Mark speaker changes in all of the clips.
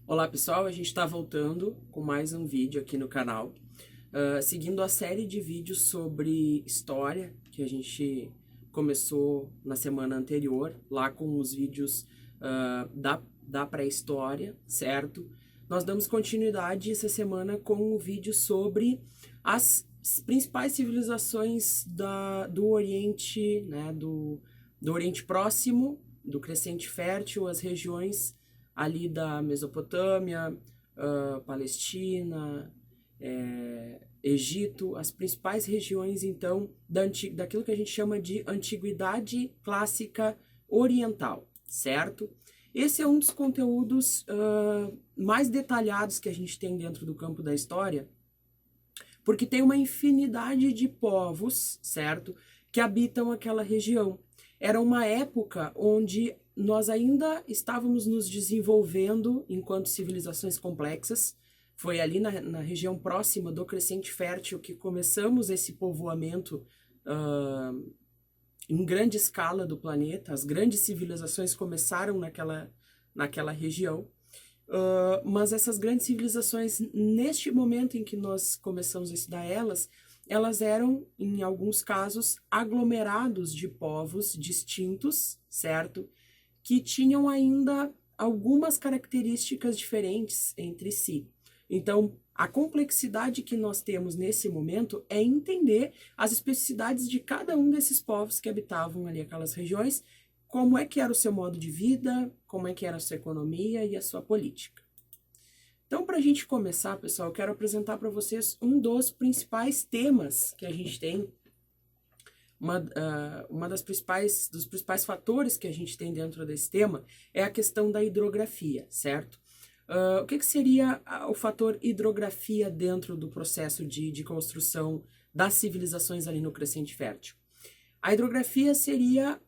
Speaker 1: Olá pessoal, a gente está voltando com mais um vídeo aqui no canal, seguindo a série de vídeos sobre história que a gente começou na semana anterior, lá com os vídeos da pré-história, certo? Nós damos continuidade essa semana com o vídeo sobre as principais civilizações do Oriente, né, do Oriente Próximo, do Crescente Fértil, as regiões ali da Mesopotâmia, Palestina, Egito, as principais regiões, então, daquilo que a gente chama de Antiguidade Clássica Oriental, certo? Esse é um dos conteúdos mais detalhados que a gente tem dentro do campo da história, porque tem uma infinidade de povos, certo, que habitam aquela região. Era uma época onde nós ainda estávamos nos desenvolvendo enquanto civilizações complexas. Foi ali na região próxima do Crescente Fértil que começamos esse povoamento em grande escala do planeta. As grandes civilizações começaram naquela região. Mas essas grandes civilizações, neste momento em que nós começamos a estudar elas eram, em alguns casos, aglomerados de povos distintos, certo? Que tinham ainda algumas características diferentes entre si. Então, a complexidade que nós temos nesse momento é entender as especificidades de cada um desses povos que habitavam ali aquelas regiões, como é que era o seu modo de vida, como é que era a sua economia e a sua política. Então, para a gente começar, pessoal, eu quero apresentar para vocês um dos principais temas que a gente tem, dos principais fatores que a gente tem dentro desse tema é a questão da hidrografia, certo? O que seria o fator hidrografia dentro do processo de construção das civilizações ali no Crescente Fértil? A hidrografia seria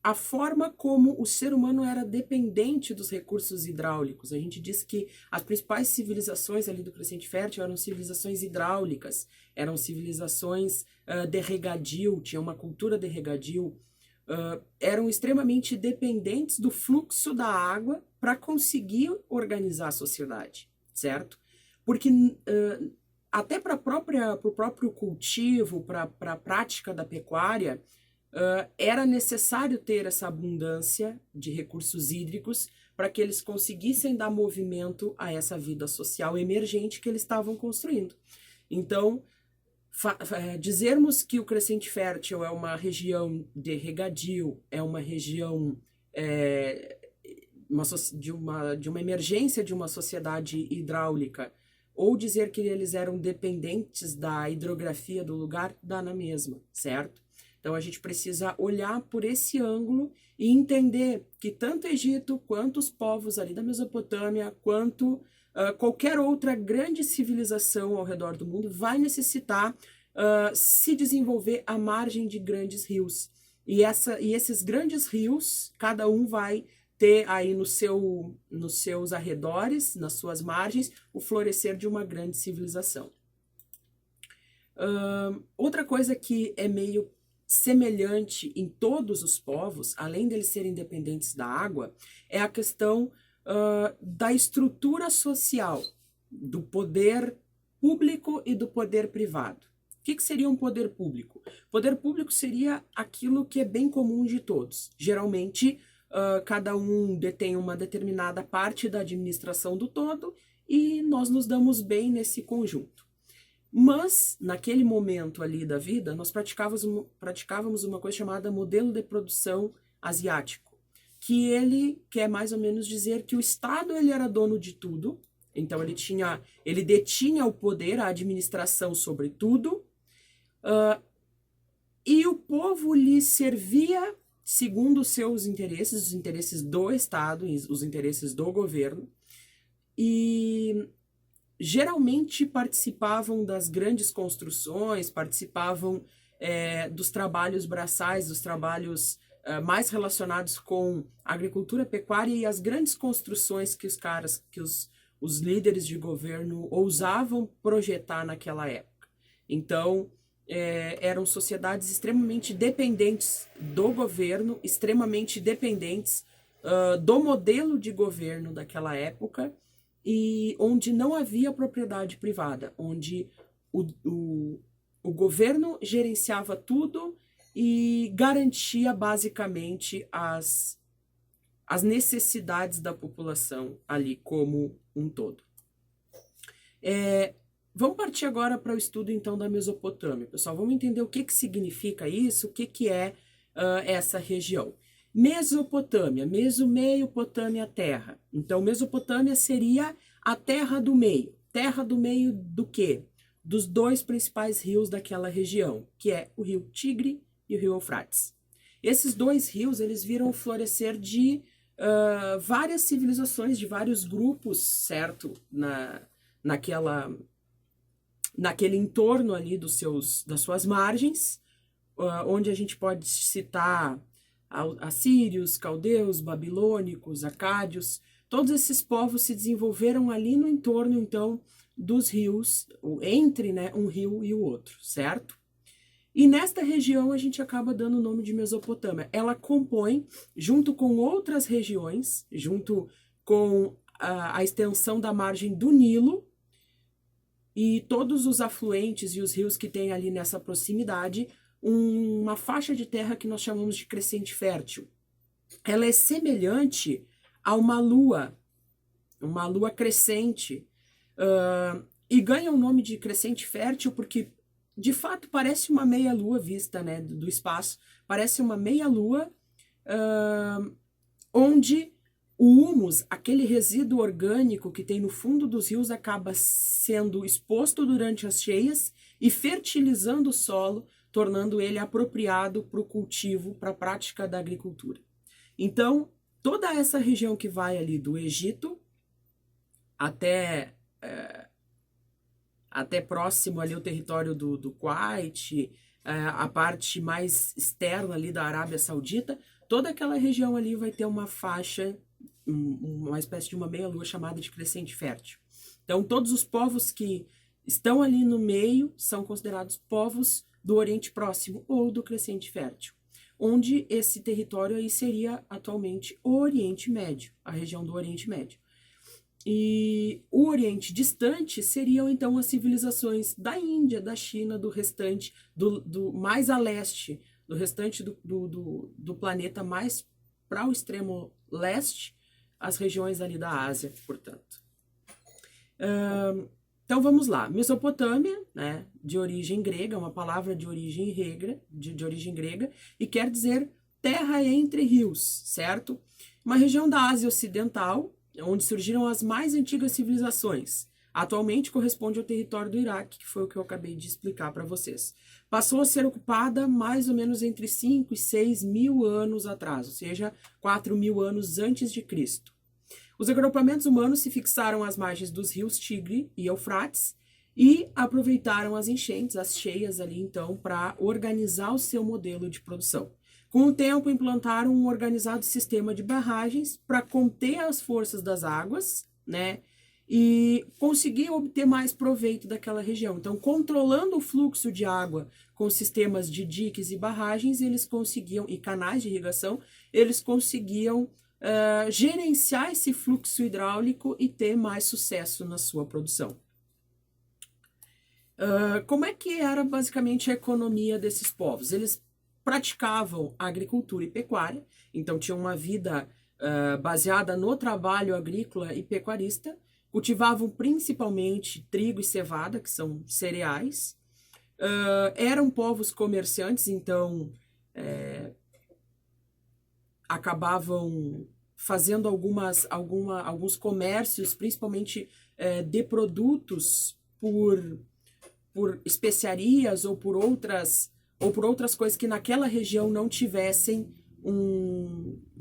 Speaker 1: a forma como o ser humano era dependente dos recursos hidráulicos. A gente diz que as principais civilizações ali do Crescente Fértil eram civilizações hidráulicas, eram civilizações de regadio, tinha uma cultura de regadio, eram extremamente dependentes do fluxo da água para conseguir organizar a sociedade, certo? Porque até para o próprio cultivo, para a prática da pecuária, era necessário ter essa abundância de recursos hídricos para que eles conseguissem dar movimento a essa vida social emergente que eles estavam construindo. Então, dizermos que o Crescente Fértil é uma região de regadio, é uma região de uma emergência de uma sociedade hidráulica, ou dizer que eles eram dependentes da hidrografia do lugar, dá na mesma, certo? Então, a gente precisa olhar por esse ângulo e entender que tanto o Egito, quanto os povos ali da Mesopotâmia, quanto qualquer outra grande civilização ao redor do mundo vai necessitar se desenvolver à margem de grandes rios. E esses grandes rios, cada um vai ter aí nos seus arredores, nas suas margens, o florescer de uma grande civilização. Outra coisa que é meio semelhante em todos os povos, além deles serem dependentes da água, é a questão da estrutura social, do poder público e do poder privado. O que seria um poder público? Poder público seria aquilo que é bem comum de todos. Geralmente, cada um detém uma determinada parte da administração do todo e nós nos damos bem nesse conjunto. Mas, naquele momento ali da vida, nós praticávamos uma coisa chamada modelo de produção asiático, que ele quer mais ou menos dizer que o Estado ele era dono de tudo, então ele detinha o poder, a administração sobre tudo, e o povo lhe servia segundo os seus interesses, os interesses do Estado, os interesses do governo, e geralmente participavam das grandes construçõões, participavam dos trabalhos braçais, dos trabalhos mais relacionados com agricultura, pecuária e as grandes construções que os líderes de governo ousavam projetar naquela época. Então, eram sociedades extremamente dependentes do governo, extremamente dependentes do modelo de governo daquela época, e onde não havia propriedade privada, onde o governo gerenciava tudo e garantia basicamente as necessidades da população ali como um todo. Vamos partir agora para o estudo então da Mesopotâmia, pessoal. Vamos entender o que significa isso, o que é essa região. Mesopotâmia, meio, potâmia, terra. Então, Mesopotâmia seria a terra do meio. Terra do meio do quê? Dos dois principais rios daquela região, que é o rio Tigre e o rio Eufrates. Esses dois rios, eles viram o florescer de várias civilizações, de vários grupos, certo? Naquele entorno ali das suas margens, onde a gente pode citar assírios, caldeus, babilônicos, acádios. Todos esses povos se desenvolveram ali no entorno, então, dos rios, entre, né, um rio e o outro, certo? E nesta região a gente acaba dando o nome de Mesopotâmia. Ela compõe, junto com outras regiões, junto com a extensão da margem do Nilo, e todos os afluentes e os rios que tem ali nessa proximidade, uma faixa de terra que nós chamamos de crescente fértil. Ela é semelhante a uma lua crescente, e ganha o nome de crescente fértil porque, de fato, parece uma meia-lua vista, né, do espaço. Parece uma meia-lua onde o humus, aquele resíduo orgânico que tem no fundo dos rios, acaba sendo exposto durante as cheias e fertilizando o solo, tornando ele apropriado para o cultivo, para a prática da agricultura. Então, toda essa região que vai ali do Egito até próximo ali o território do Kuwait, a parte mais externa ali da Arábia Saudita, toda aquela região ali vai ter uma faixa, uma espécie de uma meia-lua chamada de crescente fértil. Então, todos os povos que estão ali no meio são considerados povos do Oriente Próximo ou do crescente fértil, onde esse território aí seria atualmente o Oriente Médio, a região do Oriente Médio. E o Oriente distante seriam então as civilizações da Índia, da China, do restante, do mais a leste, do restante do planeta, mais para o extremo leste, as regiões ali da Ásia, portanto. Então vamos lá, Mesopotâmia, né, de origem grega, uma palavra de origem grega, e quer dizer terra entre rios, certo? Uma região da Ásia Ocidental, onde surgiram as mais antigas civilizações. Atualmente corresponde ao território do Iraque, que foi o que eu acabei de explicar para vocês. Passou a ser ocupada mais ou menos entre 5 e 6 mil anos atrás, ou seja, 4 mil anos antes de Cristo. Os agrupamentos humanos se fixaram às margens dos rios Tigre e Eufrates e aproveitaram as enchentes, as cheias ali então, para organizar o seu modelo de produção. Com o tempo, implantaram um organizado sistema de barragens para conter as forças das águas, né? E conseguiam obter mais proveito daquela região. Então, controlando o fluxo de água com sistemas de diques e barragens, eles conseguiam, e canais de irrigação, eles conseguiam gerenciar esse fluxo hidráulico e ter mais sucesso na sua produção. Como é que era basicamente a economia desses povos? Eles praticavam agricultura e pecuária, então tinham uma vida baseada no trabalho agrícola e pecuarista, cultivavam principalmente trigo e cevada, que são cereais, eram povos comerciantes, então acabavam fazendo alguns comércios, principalmente de produtos por especiarias ou por outras coisas que naquela região não tivessem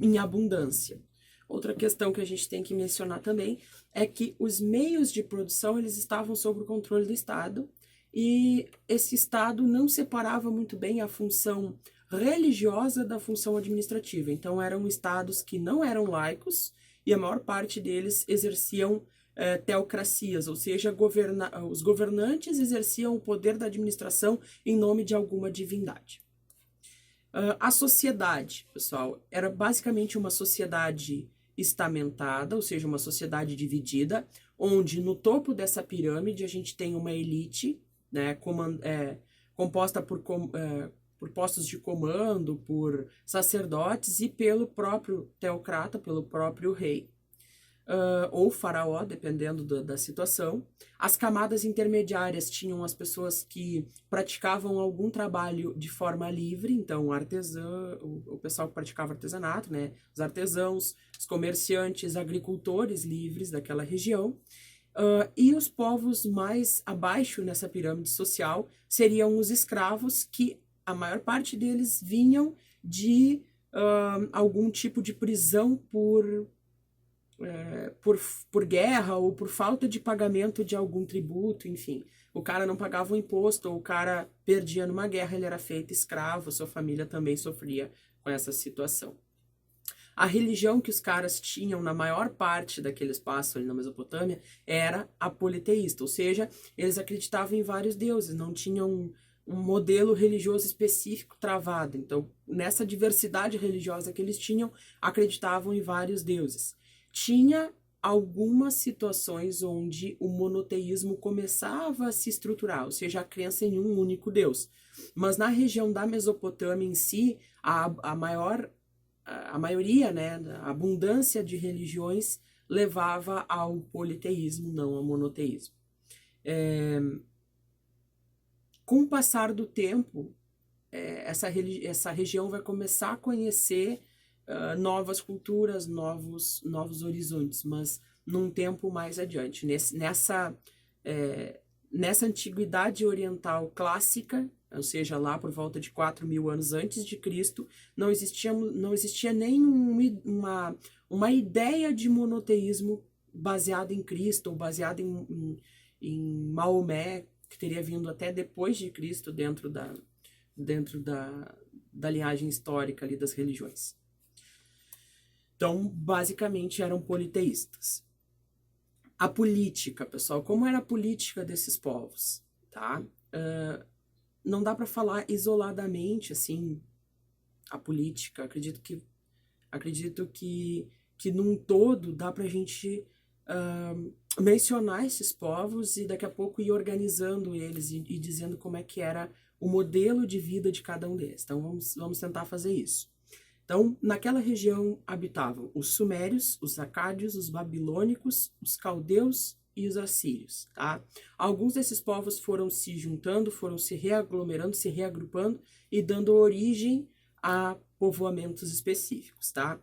Speaker 1: em abundância. Outra questão que a gente tem que mencionar também é que os meios de produção eles estavam sob o controle do Estado e esse Estado não separava muito bem a função religiosa da função administrativa. Então eram estados que não eram laicos e a maior parte deles exerciam teocracias, ou seja, os governantes exerciam o poder da administração em nome de alguma divindade. A sociedade, pessoal, era basicamente uma sociedade estamentada, ou seja, uma sociedade dividida, onde no topo dessa pirâmide a gente tem uma elite, né, composta por postos de comando, por sacerdotes e pelo próprio teocrata, pelo próprio rei, ou faraó, dependendo da situação. As camadas intermediárias tinham as pessoas que praticavam algum trabalho de forma livre, então o pessoal que praticava artesanato, né, os artesãos, os comerciantes, agricultores livres daquela região. E os povos mais abaixo nessa pirâmide social seriam os escravos, que a maior parte deles vinham de algum tipo de prisão por guerra ou por falta de pagamento de algum tributo, enfim. O cara não pagava o imposto, ou o cara perdia numa guerra, ele era feito escravo, sua família também sofria com essa situação. A religião que os caras tinham na maior parte daquele espaço ali na Mesopotâmia era a politeísta, ou seja, eles acreditavam em vários deuses, não tinham um modelo religioso específico travado. Então, nessa diversidade religiosa que eles tinham, acreditavam em vários deuses. Tinha algumas situações onde o monoteísmo começava a se estruturar, ou seja, a crença em um único Deus. Mas na região da Mesopotâmia em si, a maioria, né, a abundância de religiões levava ao politeísmo, não ao monoteísmo. Com o passar do tempo, essa região vai começar a conhecer novas culturas, novos horizontes, mas num tempo mais adiante. Nessa antiguidade oriental clássica, ou seja, lá por volta de 4.000 anos antes de Cristo, não existia nem uma ideia de monoteísmo baseado em Cristo, ou baseado em Maomé, que teria vindo até depois de Cristo dentro da linhagem histórica ali das religiões. Então, basicamente, eram politeístas. A política, pessoal, como era a política desses povos, tá? Não dá para falar isoladamente, assim, a política. Acredito que num todo dá para a gente mencionar esses povos e daqui a pouco ir organizando eles e dizendo como é que era o modelo de vida de cada um deles. Então, vamos tentar fazer isso. Então, naquela região habitavam os sumérios, os acádios, os babilônicos, os caldeus e os assírios, tá? Alguns desses povos foram se juntando, foram se reaglomerando, se reagrupando e dando origem a povoamentos específicos, tá?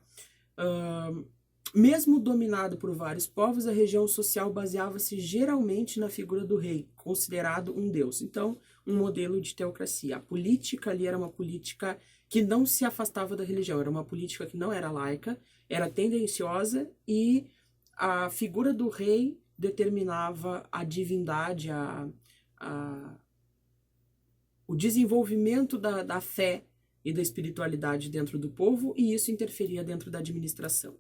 Speaker 1: Mesmo dominado por vários povos, a região social baseava-se geralmente na figura do rei, considerado um deus. Então, um modelo de teocracia. A política ali era uma política que não se afastava da religião, era uma política que não era laica, era tendenciosa e a figura do rei determinava a divindade, o desenvolvimento da fé e da espiritualidade dentro do povo, e isso interferia dentro da administração.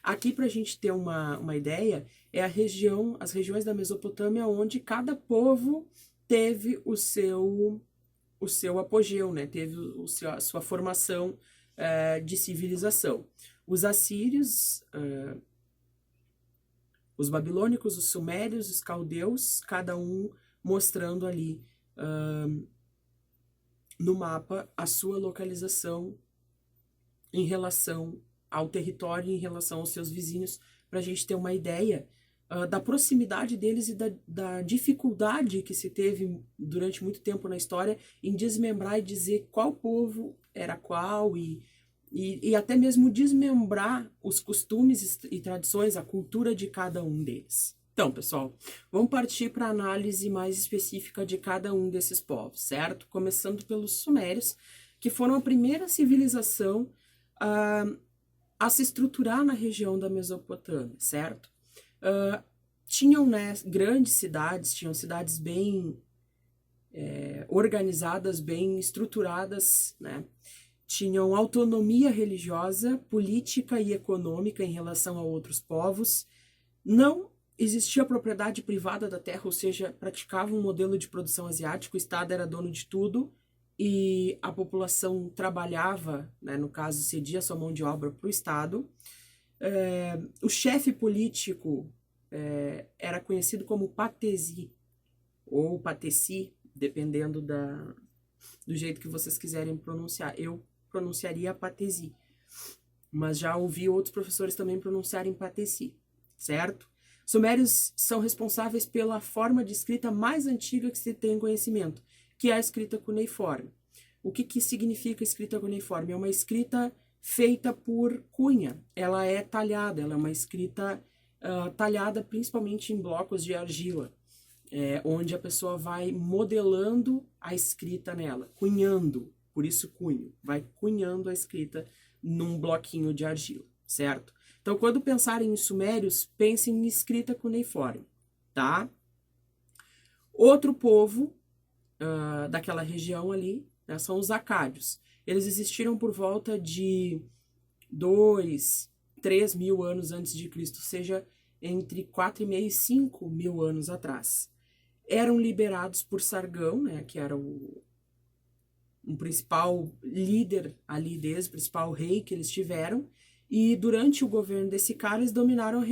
Speaker 1: Aqui, para a gente ter uma ideia, é as regiões da Mesopotâmia onde cada povo teve o seu apogeu, né? Teve a sua formação de civilização. Os assírios, os babilônicos, os sumérios, os caldeus, cada um mostrando ali no mapa a sua localização em relação ao território, em relação aos seus vizinhos, para a gente ter uma ideia da proximidade deles e da dificuldade que se teve durante muito tempo na história em desmembrar e dizer qual povo era qual e até mesmo desmembrar os costumes e tradições, a cultura de cada um deles. Então, pessoal, vamos partir para a análise mais específica de cada um desses povos, certo? Começando pelos sumérios, que foram a primeira civilização a se estruturar na região da Mesopotâmia, certo? Tinham, né, grandes cidades, tinham cidades bem organizadas, bem estruturadas, né? Tinham autonomia religiosa, política e econômica em relação a outros povos. Não existia propriedade privada da terra, ou seja, praticava um modelo de produção asiático, o Estado era dono de tudo e a população trabalhava, né, no caso, cedia sua mão de obra para o Estado. O chefe político era conhecido como patesi, ou patesi, dependendo do jeito que vocês quiserem pronunciar. Eu pronunciaria patesi, mas já ouvi outros professores também pronunciarem patesi, certo? Sumérios são responsáveis pela forma de escrita mais antiga que se tem conhecimento, que é a escrita cuneiforme. O que significa escrita cuneiforme? É uma escrita feita por cunha, ela é talhada, ela é uma escrita talhada principalmente em blocos de argila, onde a pessoa vai modelando a escrita nela, cunhando, por isso cunho, vai cunhando a escrita num bloquinho de argila, certo? Então, quando pensarem em sumérios, pensem em escrita cuneiforme, tá? Outro povo daquela região ali, né, são os acádios. Eles existiram por volta de 3 mil anos antes de Cristo, ou seja, entre 4.500 e 5 mil anos atrás. Eram liberados por Sargão, né, que era um principal líder ali deles, o principal rei que eles tiveram, e durante o governo desse cara eles dominaram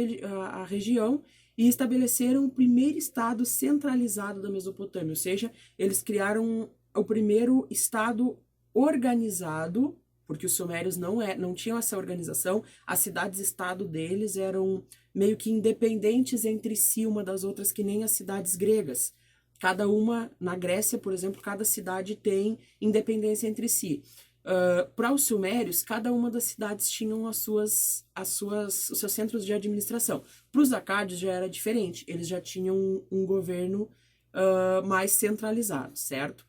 Speaker 1: a região e estabeleceram o primeiro estado centralizado da Mesopotâmia, ou seja, eles criaram o primeiro estado organizado, porque os sumérios não tinham essa organização, as cidades-estado deles eram meio que independentes entre si uma das outras, que nem as cidades gregas. Cada uma, na Grécia, por exemplo, cada cidade tem independência entre si. Para os sumérios, cada uma das cidades tinham os seus centros de administração. Para os acádios já era diferente, eles já tinham um governo mais centralizado, certo?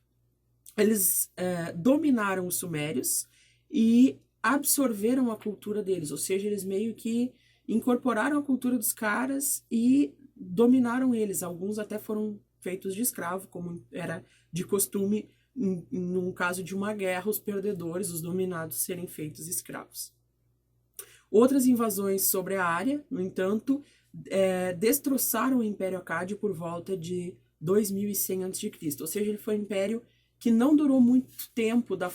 Speaker 1: Eles dominaram os sumérios e absorveram a cultura deles, ou seja, eles meio que incorporaram a cultura dos caras e dominaram eles. Alguns até foram feitos de escravo, como era de costume num caso de uma guerra, os perdedores, os dominados, serem feitos escravos. Outras invasões sobre a área, no entanto, destroçaram o Império Acádio por volta de 2100 a.C., ou seja, ele foi um império que não durou muito tempo da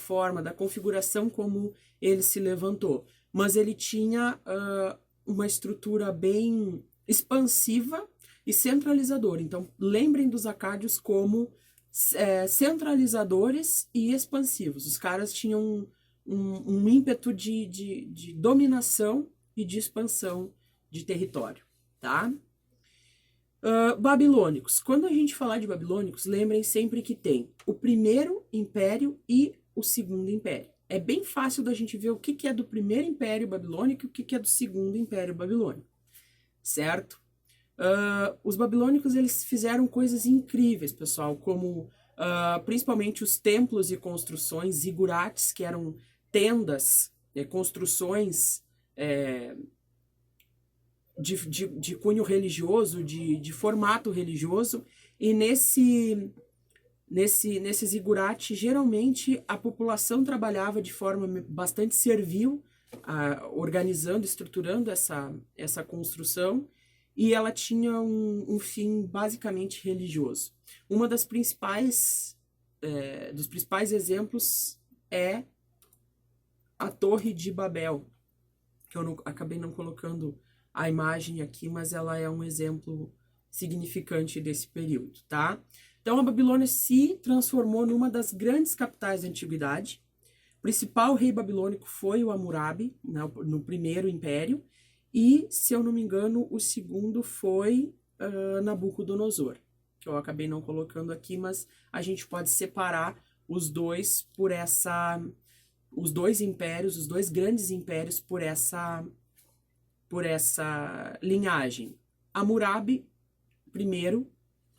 Speaker 1: configuração como ele se levantou, mas ele tinha uma estrutura bem expansiva e centralizadora. Então, lembrem dos acádios como centralizadores e expansivos. Os caras tinham um ímpeto de dominação e de expansão de território, tá? Babilônicos. Quando a gente falar de babilônicos, lembrem sempre que tem o primeiro império e o segundo império. É bem fácil da gente ver o que é do primeiro império babilônico e o que é do segundo império babilônico, certo? Os babilônicos, eles fizeram coisas incríveis, pessoal, como principalmente os templos e construções, zigurates, que eram tendas, construções de cunho religioso, de formato religioso, e nesse zigurate, geralmente, a população trabalhava de forma bastante servil, organizando, estruturando essa construção, e ela tinha um fim basicamente religioso. Uma dos principais exemplos é a Torre de Babel, que eu acabei não colocando a imagem aqui, mas ela é um exemplo significante desse período, tá? Então, a Babilônia se transformou numa das grandes capitais da antiguidade. O principal rei babilônico foi o Hammurabi, no primeiro império, e, se eu não me engano, o segundo foi Nabucodonosor, que eu acabei não colocando aqui, mas a gente pode separar os dois os dois impérios, os dois grandes impérios por essa linhagem. Hammurabi, primeiro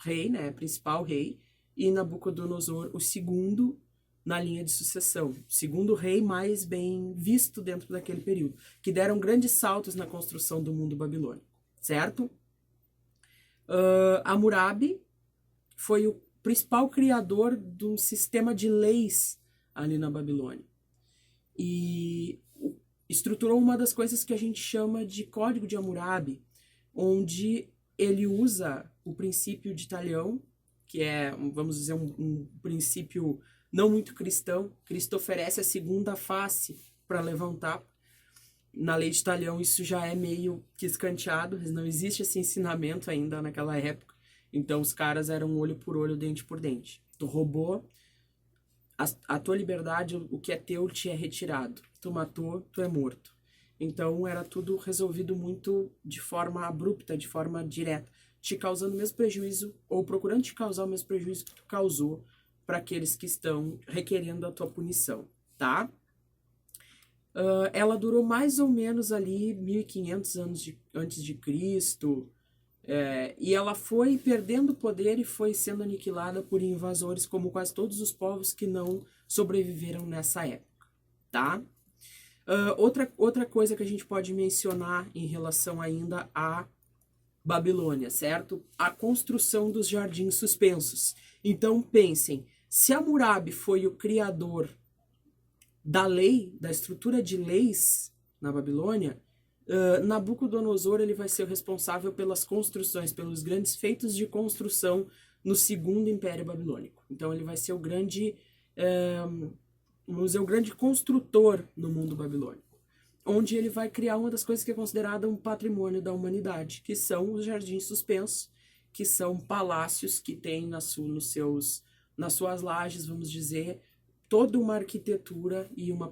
Speaker 1: rei, né, principal rei, e Nabucodonosor, o segundo na linha de sucessão, o segundo rei mais bem visto dentro daquele período, que deram grandes saltos na construção do mundo babilônico, certo? Hammurabi foi o principal criador de um sistema de leis ali na Babilônia. E estruturou uma das coisas que a gente chama de Código de Hammurabi, onde ele usa o princípio de Talião, que é, vamos dizer, um princípio não muito cristão. Cristo oferece a segunda face para levantar. Na lei de Talião isso já é meio que escanteado, não existe esse ensinamento ainda naquela época. Então os caras eram olho por olho, dente por dente. Tu roubou, a tua liberdade, o que é teu, te é retirado. Tu matou, tu é morto. Então era tudo resolvido muito de forma abrupta, de forma direta, te causando o mesmo prejuízo, ou procurando te causar o mesmo prejuízo que tu causou para aqueles que estão requerendo a tua punição, tá? Ela durou mais ou menos ali 1500 anos antes de Cristo, e ela foi perdendo poder e foi sendo aniquilada por invasores, como quase todos os povos que não sobreviveram nessa época, tá? Outra coisa que a gente pode mencionar em relação ainda à Babilônia, certo? A construção dos jardins suspensos. Então pensem, se Hammurabi foi o criador da lei, da estrutura de leis na Babilônia, Nabucodonosor ele vai ser o responsável pelas construções, pelos grandes feitos de construção no segundo Império Babilônico. Então ele vai ser o grande, vamos dizer, o grande construtor no mundo babilônico, onde ele vai criar uma das coisas que é considerada um patrimônio da humanidade, que são os jardins suspensos, que são palácios que têm nas suas lajes, vamos dizer, toda uma arquitetura e uma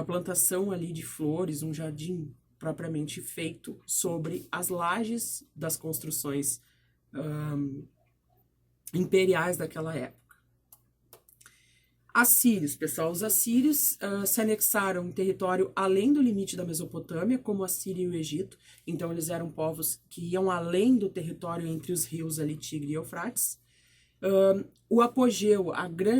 Speaker 1: plantação ali de flores, um jardim propriamente feito sobre as lajes das construções imperiais daquela época. Assírios, pessoal, os assírios se anexaram em território além do limite da Mesopotâmia, como a Síria e o Egito. Então eles eram povos que iam além do território entre os rios ali, Tigre e Eufrates. O apogeu,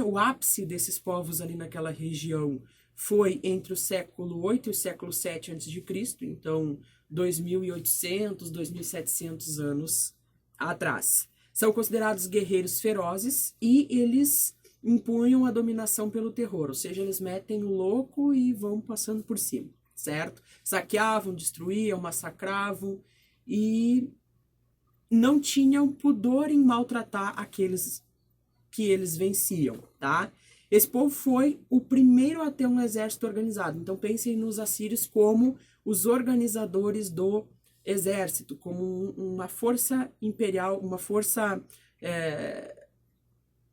Speaker 1: o ápice desses povos ali naquela região foi entre o século 8 e o século 7 a.C., então 2.800, 2.700 anos atrás. São considerados guerreiros ferozes e eles impunham a dominação pelo terror, ou seja, eles metem o louco e vão passando por cima, certo? Saqueavam, destruíam, massacravam e não tinham pudor em maltratar aqueles que eles venciam, tá? Esse povo foi o primeiro a ter um exército organizado. Então pensem nos assírios como os organizadores do exército, como uma força imperial, uma força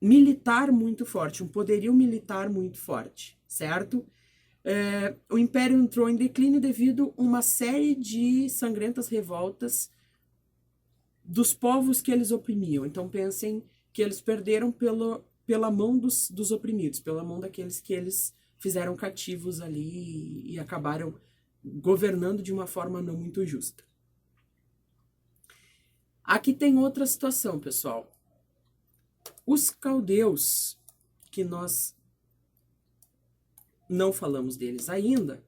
Speaker 1: militar muito forte, um poderio militar muito forte, certo? O império entrou em declínio devido a uma série de sangrentas revoltas dos povos que eles oprimiam. Então pensem que eles perderam pela mão dos oprimidos, pela mão daqueles que eles fizeram cativos ali e acabaram governando de uma forma não muito justa. Aqui tem outra situação, pessoal. Os caldeus, que nós não falamos deles ainda,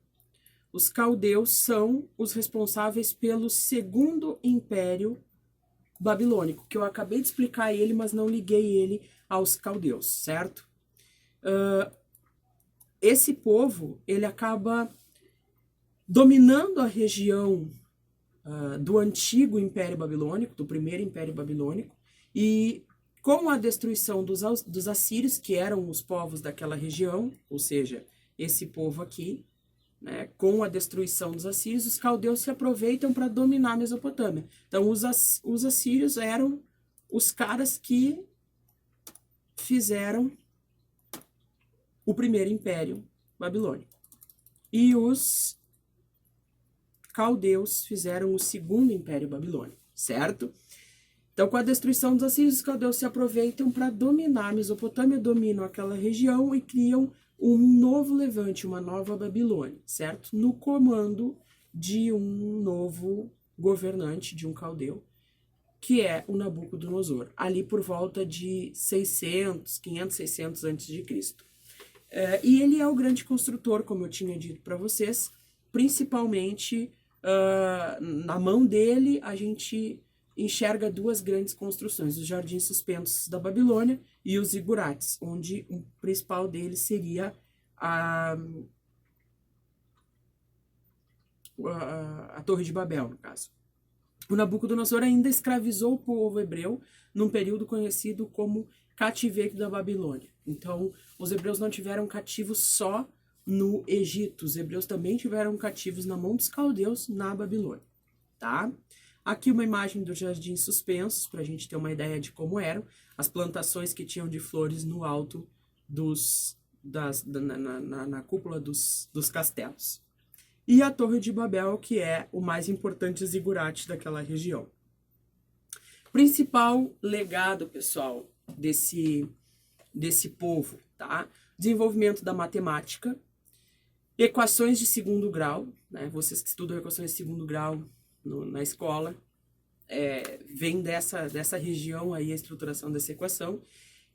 Speaker 1: os caldeus são os responsáveis pelo segundo império babilônico, que eu acabei de explicar ele, mas não liguei ele aos caldeus, certo? Esse povo, ele acaba dominando a região do antigo Império Babilônico, do primeiro Império Babilônico, e com a destruição dos assírios, que eram os povos daquela região, ou seja, esse povo aqui, né, com a destruição dos assírios, os caldeus se aproveitam para dominar a Mesopotâmia. Então, os assírios eram os caras que fizeram o primeiro império babilônico. E os caldeus fizeram o segundo império babilônico, certo? Então, com a destruição dos assírios, os caldeus se aproveitam para dominar a Mesopotâmia, dominam aquela região e criam um novo levante, uma nova Babilônia, certo? No comando de um novo governante, de um caldeu, que é o Nabucodonosor, ali por volta de 500, 600 a.C. E ele é o grande construtor, como eu tinha dito para vocês, principalmente na mão dele a gente enxerga duas grandes construções, os jardins suspensos da Babilônia e os zigurates, onde o principal deles seria a Torre de Babel, no caso. o Nabucodonosor ainda escravizou o povo hebreu num período conhecido como cativeiro da Babilônia. Então, os hebreus não tiveram cativos só no Egito, os hebreus também tiveram cativos na mão dos caldeus na Babilônia, tá? Aqui uma imagem dos jardins suspensos, para a gente ter uma ideia de como eram as plantações que tinham de flores no alto na cúpula dos castelos. E a Torre de Babel, que é o mais importante zigurate daquela região. Principal legado, pessoal, desse povo, tá? Desenvolvimento da matemática, equações de segundo grau, né? Vocês que estudam equações de segundo grau na escola, vem dessa região aí a estruturação dessa equação,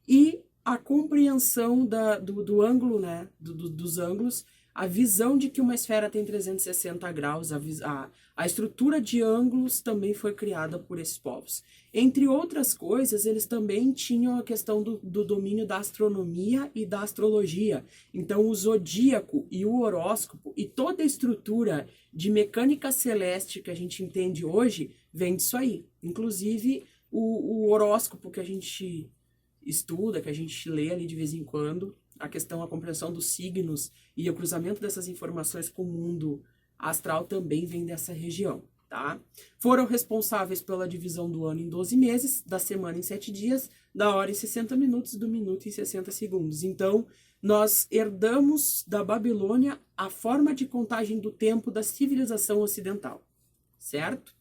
Speaker 1: e a compreensão do ângulo, né? Dos ângulos, a visão de que uma esfera tem 360 graus, a estrutura de ângulos também foi criada por esses povos. Entre outras coisas, eles também tinham a questão do domínio da astronomia e da astrologia. Então, o zodíaco e o horóscopo e toda a estrutura de mecânica celeste que a gente entende hoje vem disso aí. Inclusive, o horóscopo que a gente estuda, que a gente lê ali de vez em quando, a compreensão dos signos e o cruzamento dessas informações com o mundo astral também vem dessa região, tá? Foram responsáveis pela divisão do ano em 12 meses, da semana em 7 dias, da hora em 60 minutos, do minuto em 60 segundos. Então, nós herdamos da Babilônia a forma de contagem do tempo da civilização ocidental, certo?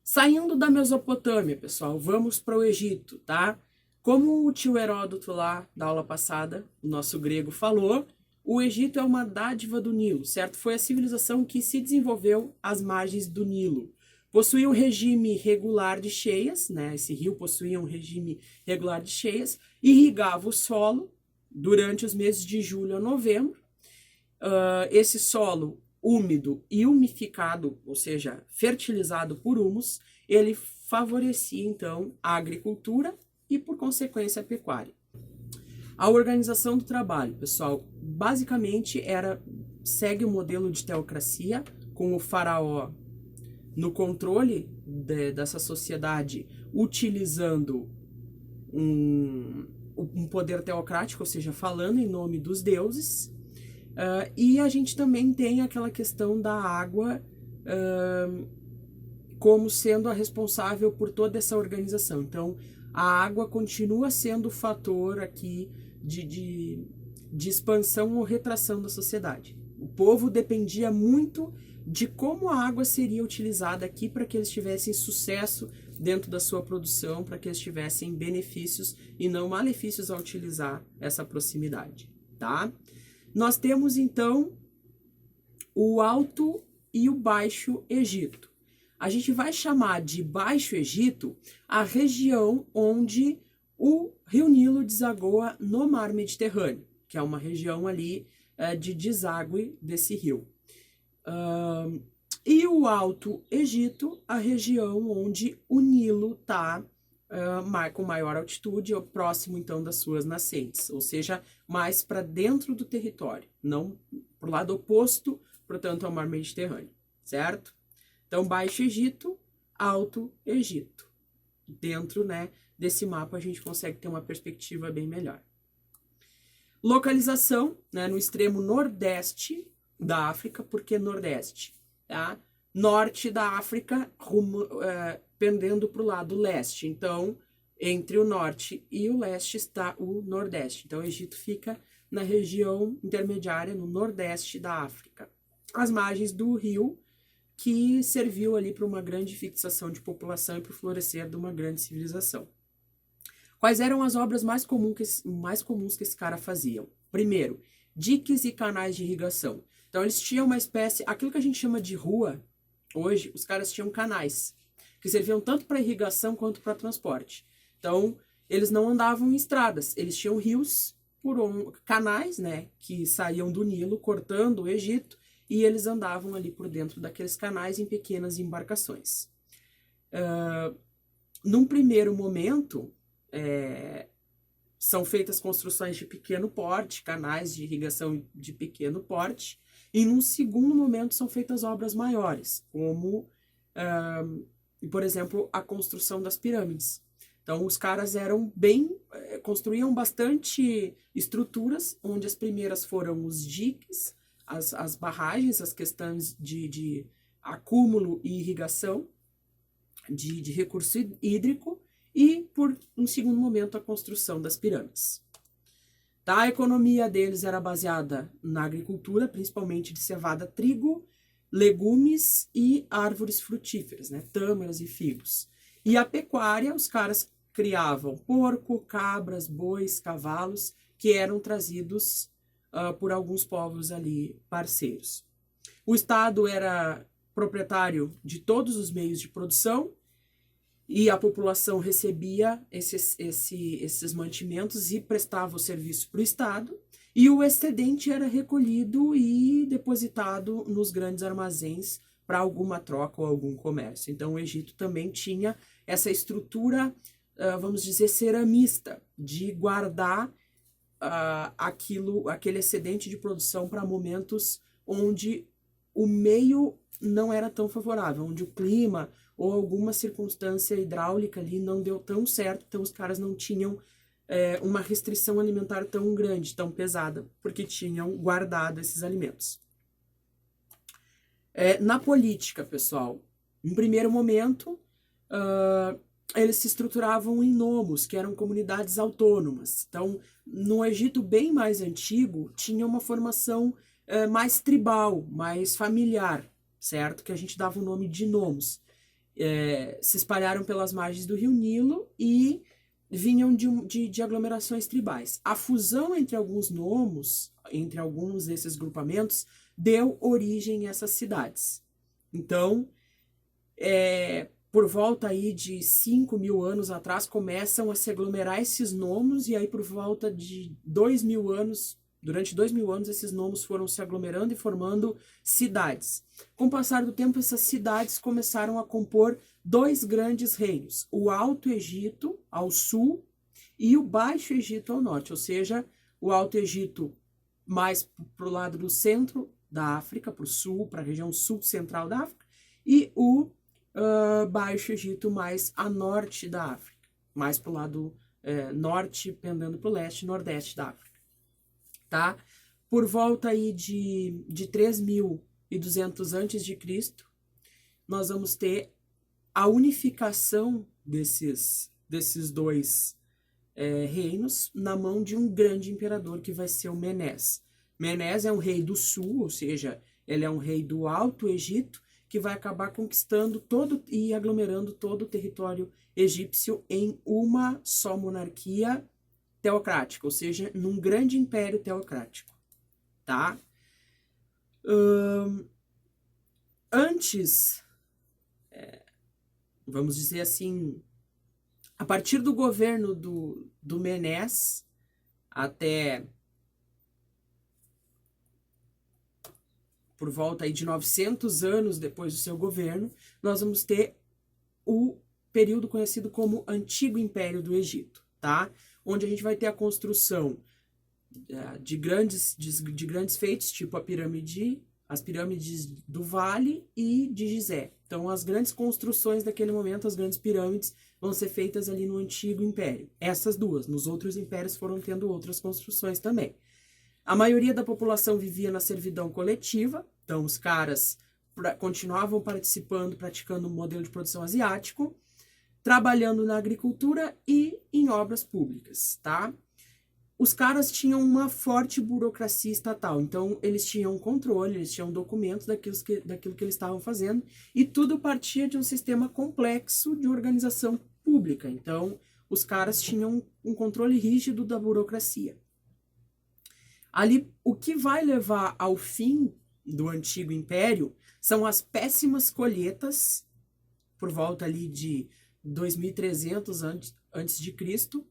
Speaker 1: Saindo da Mesopotâmia, pessoal, vamos para o Egito, tá? Como o tio Heródoto lá da aula passada, o nosso grego, falou, o Egito é uma dádiva do Nilo, certo? Foi a civilização que se desenvolveu às margens do Nilo. Possuía um regime regular de cheias, né? Esse rio possuía um regime regular de cheias, irrigava o solo durante os meses de julho a novembro. Esse solo úmido e umificado, ou seja, fertilizado por humus, ele favorecia, então, a agricultura e, por consequência, a pecuária. A organização do trabalho, pessoal, basicamente segue o modelo de teocracia, com o faraó no controle dessa sociedade, utilizando um poder teocrático, ou seja, falando em nome dos deuses. E a gente também tem aquela questão da água como sendo a responsável por toda essa organização. Então, a água continua sendo o fator aqui de expansão ou retração da sociedade. O povo dependia muito de como a água seria utilizada aqui para que eles tivessem sucesso dentro da sua produção, para que eles tivessem benefícios e não malefícios ao utilizar essa proximidade, tá? Nós temos, então, o Alto e o Baixo Egito. A gente vai chamar de Baixo Egito a região onde o Rio Nilo desagoa no Mar Mediterrâneo, que é uma região ali de deságue desse rio. E o Alto Egito, a região onde o Nilo está com maior altitude, próximo então das suas nascentes, ou seja, mais para dentro do território, não para o lado oposto, portanto, ao Mar Mediterrâneo, certo? Então, Baixo Egito, Alto Egito. Dentro, né, desse mapa a gente consegue ter uma perspectiva bem melhor. Localização, né, no extremo nordeste da África, por que nordeste? Tá? Norte da África, pendendo para o lado leste. Então, entre o norte e o leste está o nordeste. Então, o Egito fica na região intermediária, no nordeste da África. As margens do rio, que serviu ali para uma grande fixação de população e para o florescer de uma grande civilização. Quais eram as obras mais comuns que esse cara faziam? Primeiro, diques e canais de irrigação. Então, eles tinham uma espécie, aquilo que a gente chama de rua, hoje, os caras tinham canais, que serviam tanto para irrigação quanto para transporte. Então, eles não andavam em estradas, eles tinham rios, canais, né, que saíam do Nilo, cortando o Egito, e eles andavam ali por dentro daqueles canais em pequenas embarcações. Num primeiro momento, são feitas construções de pequeno porte, canais de irrigação de pequeno porte, e num segundo momento são feitas obras maiores, como por exemplo, a construção das pirâmides. Então, os caras construíam bastante estruturas, onde as primeiras foram os diques, as barragens, as questões de acúmulo e irrigação, de recurso hídrico, e, por um segundo momento, a construção das pirâmides. Tá? A economia deles era baseada na agricultura, principalmente de cevada, trigo, legumes e árvores frutíferas, né? Tâmaras e figos. E a pecuária, os caras criavam porco, cabras, bois, cavalos, que eram trazidos por alguns povos ali parceiros. O Estado era proprietário de todos os meios de produção e a população recebia esses mantimentos e prestava o serviço para o Estado, e o excedente era recolhido e depositado nos grandes armazéns para alguma troca ou algum comércio. Então, o Egito também tinha essa estrutura, vamos dizer, ceramista, de guardar aquele excedente de produção para momentos onde o meio não era tão favorável, onde o clima ou alguma circunstância hidráulica ali não deu tão certo, então os caras não tinham uma restrição alimentar tão grande, tão pesada, porque tinham guardado esses alimentos. Na política, pessoal, em primeiro momento, eles se estruturavam em nomos, que eram comunidades autônomas. Então, no Egito bem mais antigo, tinha uma formação mais tribal, mais familiar, certo? Que a gente dava o nome de nomos. Se espalharam pelas margens do rio Nilo e vinham de aglomerações tribais. A fusão entre alguns nomos, entre alguns desses grupamentos, deu origem a essas cidades. Então, por volta aí de 5.000 anos atrás, começam a se aglomerar esses nomos, e aí por volta de 2.000 anos, durante 2.000 anos, esses nomos foram se aglomerando e formando cidades. Com o passar do tempo, essas cidades começaram a compor dois grandes reinos, o Alto Egito ao sul e o Baixo Egito ao norte, ou seja, o Alto Egito mais para o lado do centro da África, para o sul, para a região sul-central da África, e o Baixo Egito mais a norte da África, mais para o lado norte, pendendo para o leste e nordeste da África. Tá? Por volta aí de 3.200 a.C., nós vamos ter a unificação desses dois reinos na mão de um grande imperador que vai ser o Menés. Menés é um rei do sul, ou seja, ele é um rei do Alto Egito, que vai acabar conquistando todo e aglomerando todo o território egípcio em uma só monarquia teocrática, ou seja, num grande império teocrático, tá? Antes, vamos dizer assim, a partir do governo do Menés até por volta aí de 900 anos depois do seu governo, nós vamos ter o período conhecido como Antigo Império do Egito, tá? Onde a gente vai ter a construção de grandes feitos, tipo as pirâmides do Vale e de Gizé. Então, as grandes construções daquele momento, as grandes pirâmides, vão ser feitas ali no Antigo Império. Essas duas. Nos outros impérios foram tendo outras construções também. A maioria da população vivia na servidão coletiva, então os caras continuavam participando, praticando um modelo de produção asiático, trabalhando na agricultura e em obras públicas, tá? Os caras tinham uma forte burocracia estatal, então eles tinham controle, eles tinham documentos daquilo que eles estavam fazendo, e tudo partia de um sistema complexo de organização pública. Então, os caras tinham um controle rígido da burocracia. Ali, o que vai levar ao fim do Antigo Império são as péssimas colheitas, por volta ali de 2.300 antes de Cristo.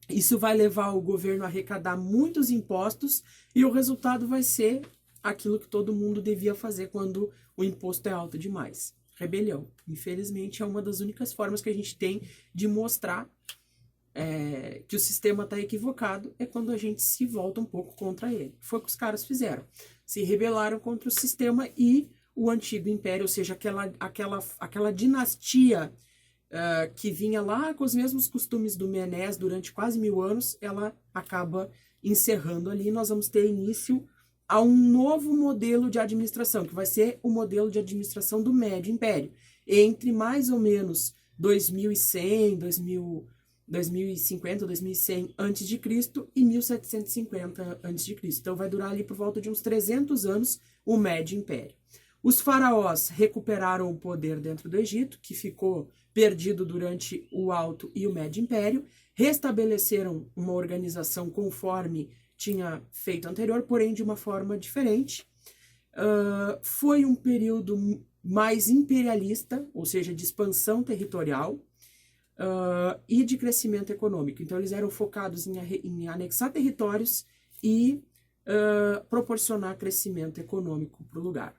Speaker 1: Isso vai levar o governo a arrecadar muitos impostos, e o resultado vai ser aquilo que todo mundo devia fazer quando o imposto é alto demais: rebelião. Infelizmente, é uma das únicas formas que a gente tem de mostrar que o sistema está equivocado, é quando a gente se volta um pouco contra ele. Foi o que os caras fizeram. Se rebelaram contra o sistema, e o Antigo Império, ou seja, aquela dinastia que vinha lá com os mesmos costumes do Menés durante quase 1000 anos, ela acaba encerrando ali. Nós vamos ter início a um novo modelo de administração, que vai ser o modelo de administração do Médio Império, entre mais ou menos 2100, 2050, 2100 a.C. e 1750 a.C. Então vai durar ali por volta de uns 300 anos o Médio Império. Os faraós recuperaram o poder dentro do Egito, que ficou perdido durante o Alto e o Médio Império, restabeleceram uma organização conforme tinha feito anterior, porém de uma forma diferente. Foi um período mais imperialista, ou seja, de expansão territorial, e de crescimento econômico. Então, eles eram focados em anexar territórios e proporcionar crescimento econômico para o lugar.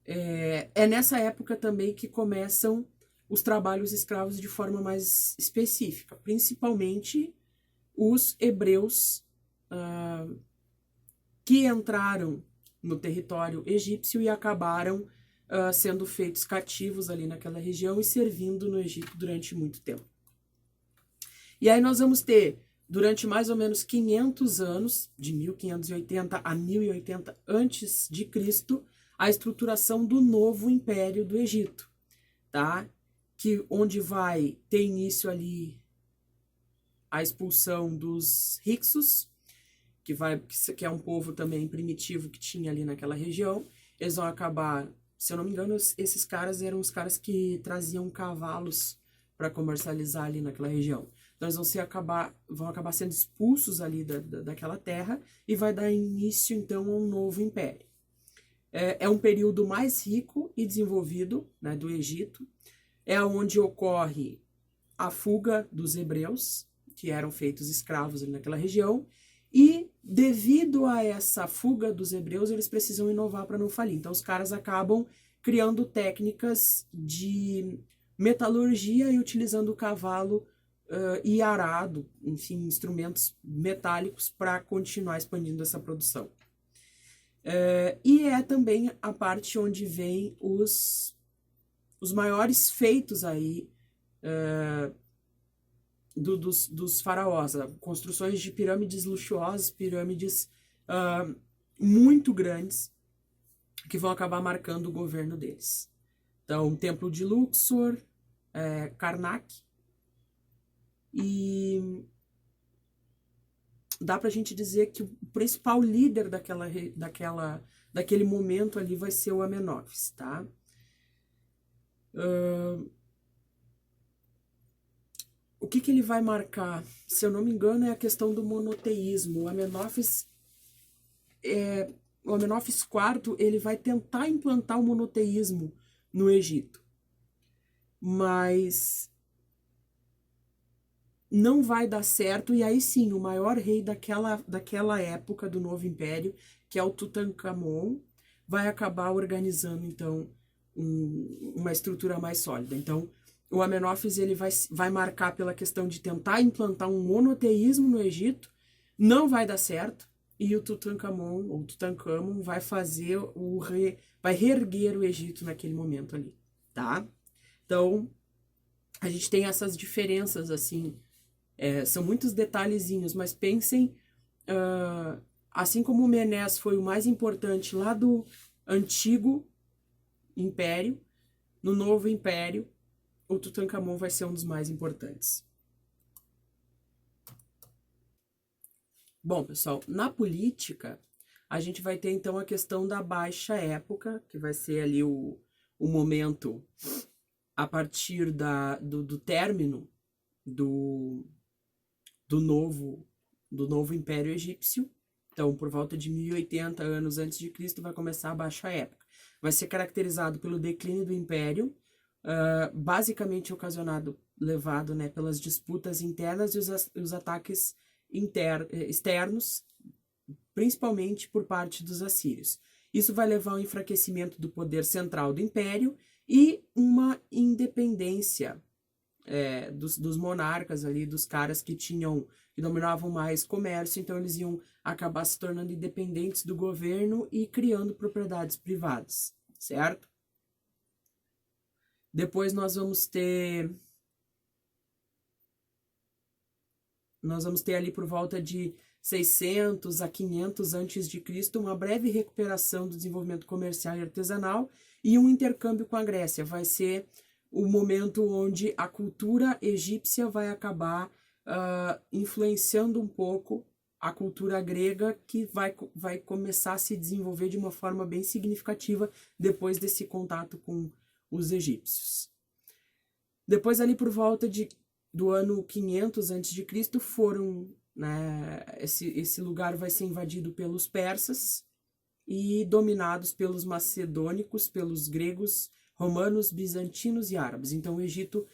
Speaker 1: É nessa época também que começam os trabalhos escravos de forma mais específica, principalmente os hebreus que entraram no território egípcio e acabaram sendo feitos cativos ali naquela região e servindo no Egito durante muito tempo. E aí nós vamos ter, durante mais ou menos 500 anos, de 1580 a 1080 a.C., a estruturação do novo Império do Egito, tá? Onde vai ter início ali a expulsão dos Hyksos, que é um povo também primitivo que tinha ali naquela região. Eles vão acabar, se eu não me engano, esses caras eram os caras que traziam cavalos para comercializar ali naquela região. Então eles vão acabar sendo expulsos ali daquela terra e vai dar início então a um novo império. É um período mais rico e desenvolvido, né, do Egito. É onde ocorre a fuga dos hebreus, que eram feitos escravos ali naquela região, e devido a essa fuga dos hebreus, eles precisam inovar para não falir. Então os caras acabam criando técnicas de metalurgia e utilizando o cavalo e arado, enfim, instrumentos metálicos para continuar expandindo essa produção. E é também a parte onde vem os maiores feitos aí dos faraós, construções de pirâmides luxuosas, pirâmides muito grandes, que vão acabar marcando o governo deles. Então, o Templo de Luxor, Karnak, e dá pra gente dizer que o principal líder daquele momento ali vai ser o Amenófis, tá? O que ele vai marcar? Se eu não me engano, é a questão do monoteísmo. O Amenófis IV, ele vai tentar implantar o monoteísmo no Egito, mas não vai dar certo, e aí sim, o maior rei daquela época do Novo Império, que é o Tutankhamon, vai acabar organizando, então, uma estrutura mais sólida. Então, o Amenófis ele vai marcar pela questão de tentar implantar um monoteísmo no Egito, não vai dar certo, e o Tutankhamon vai vai reerguer o Egito naquele momento ali, tá? Então, a gente tem essas diferenças, assim, são muitos detalhezinhos, mas pensem, assim como o Menés foi o mais importante lá do Antigo Império, no Novo Império, o Tutankhamon vai ser um dos mais importantes. Bom, pessoal, na política, a gente vai ter então a questão da Baixa Época, que vai ser ali o momento a partir do término do novo Império Egípcio. Então, por volta de 1080 anos antes de Cristo, vai começar a Baixa Época. Vai ser caracterizado pelo declínio do Império, basicamente levado, né, pelas disputas internas e os ataques externos, principalmente por parte dos assírios. Isso vai levar ao enfraquecimento do poder central do Império e uma independência dos monarcas ali, dos caras que que dominavam mais comércio, então eles iam acabar se tornando independentes do governo e criando propriedades privadas, certo? Depois nós vamos ter ali por volta de 600 a 500 antes de Cristo uma breve recuperação do desenvolvimento comercial e artesanal e um intercâmbio com a Grécia. Vai ser o momento onde a cultura egípcia vai acabar influenciando um pouco a cultura grega, que vai começar a se desenvolver de uma forma bem significativa depois desse contato com os egípcios. Depois ali por volta do ano 500 a.C. foram, né, esse lugar vai ser invadido pelos persas e dominados pelos macedônicos, pelos gregos, romanos, bizantinos e árabes. Então o Egito,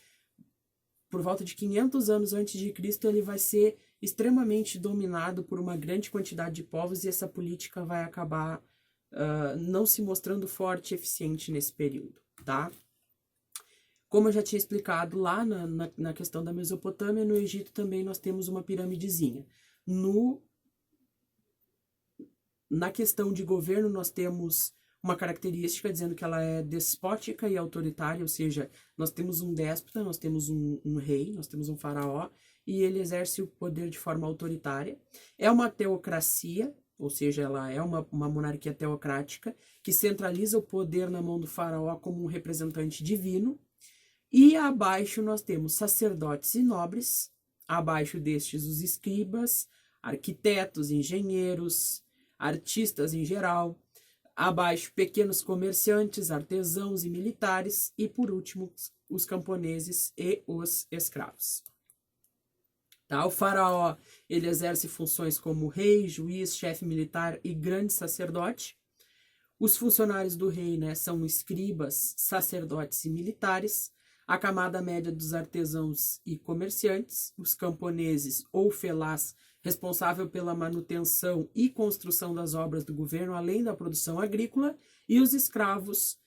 Speaker 1: por volta de 500 anos antes de Cristo, ele vai ser extremamente dominado por uma grande quantidade de povos e essa política vai acabar não se mostrando forte e eficiente nesse período, tá? Como eu já tinha explicado lá na questão da Mesopotâmia, no Egito também nós temos uma piramidezinha. Na questão de governo, nós temos uma característica dizendo que ela é despótica e autoritária, ou seja, nós temos um déspota, nós temos um rei, nós temos um faraó, e ele exerce o poder de forma autoritária. É uma teocracia, ou seja, ela é uma monarquia teocrática, que centraliza o poder na mão do faraó como um representante divino. E abaixo nós temos sacerdotes e nobres, abaixo destes os escribas, arquitetos, engenheiros, artistas em geral, abaixo pequenos comerciantes, artesãos e militares, e por último os camponeses e os escravos. Tá? O faraó, ele exerce funções como rei, juiz, chefe militar e grande sacerdote. Os funcionários do rei, né, são escribas, sacerdotes e militares. A camada média dos artesãos e comerciantes, os camponeses ou felás, responsável pela manutenção e construção das obras do governo, além da produção agrícola, e os escravos,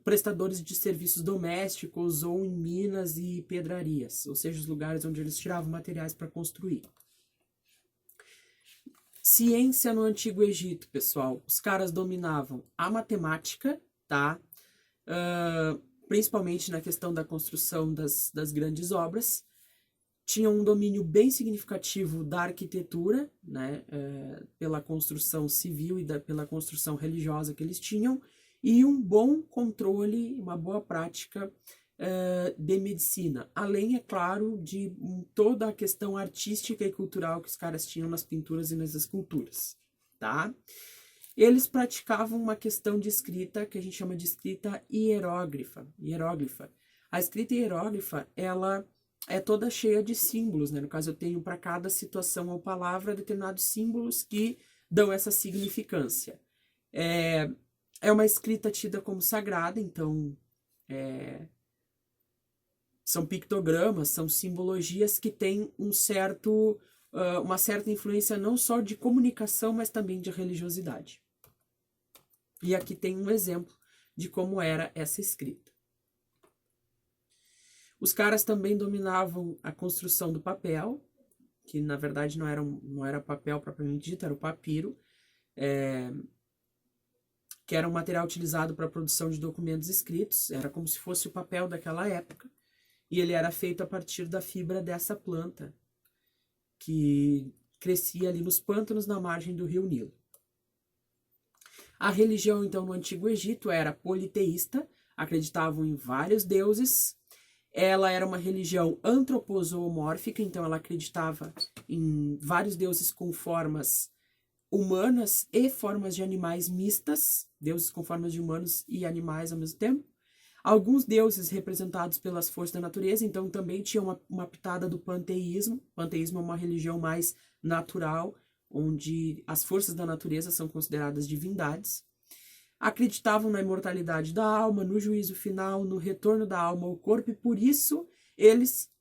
Speaker 1: prestadores de serviços domésticos ou em minas e pedrarias, ou seja, os lugares onde eles tiravam materiais para construir. Ciência no Antigo Egito, pessoal. Os caras dominavam a matemática, tá? Principalmente na questão da construção das grandes obras. Tinham um domínio bem significativo da arquitetura, né, pela construção civil e pela construção religiosa que eles tinham, e um bom controle, uma boa prática de medicina. Além, é claro, de toda a questão artística e cultural que os caras tinham nas pinturas e nas esculturas, tá? Eles praticavam uma questão de escrita que a gente chama de escrita hieróglifa. A escrita hieróglifa, ela é toda cheia de símbolos, né? No caso, eu tenho para cada situação ou palavra determinados símbolos que dão essa significância. É uma escrita tida como sagrada, então são pictogramas, são simbologias que têm uma certa influência não só de comunicação, mas também de religiosidade. E aqui tem um exemplo de como era essa escrita. Os caras também dominavam a construção do papel, que na verdade não era papel propriamente dito, era o papiro, que era um material utilizado para a produção de documentos escritos, era como se fosse o papel daquela época, e ele era feito a partir da fibra dessa planta, que crescia ali nos pântanos na margem do rio Nilo. A religião, então, no Antigo Egito era politeísta, acreditavam em vários deuses. Ela era uma religião antropozoomórfica, então ela acreditava em vários deuses com formas humanas e formas de animais mistas, deuses com formas de humanos e animais ao mesmo tempo. Alguns deuses representados pelas forças da natureza, então também tinha uma pitada do panteísmo. O panteísmo é uma religião mais natural, onde as forças da natureza são consideradas divindades. Acreditavam na imortalidade da alma, no juízo final, no retorno da alma ao corpo, e por isso eles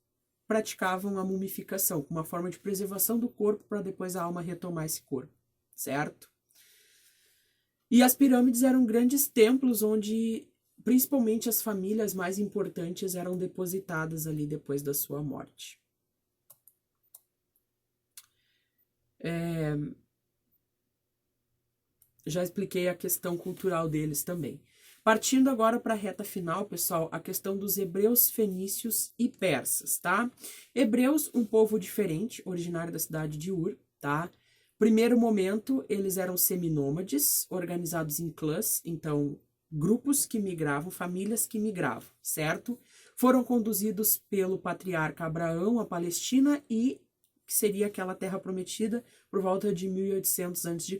Speaker 1: praticavam a mumificação, uma forma de preservação do corpo para depois a alma retomar esse corpo, certo? E as pirâmides eram grandes templos onde principalmente as famílias mais importantes eram depositadas ali depois da sua morte. Já expliquei a questão cultural deles também. Partindo agora para a reta final, pessoal, a questão dos hebreus, fenícios e persas, tá? Hebreus, um povo diferente, originário da cidade de Ur, tá? Primeiro momento, eles eram seminômades, organizados em clãs, então grupos que migravam, famílias que migravam, certo? Foram conduzidos pelo patriarca Abraão à Palestina e que seria aquela terra prometida por volta de 1800 a.C.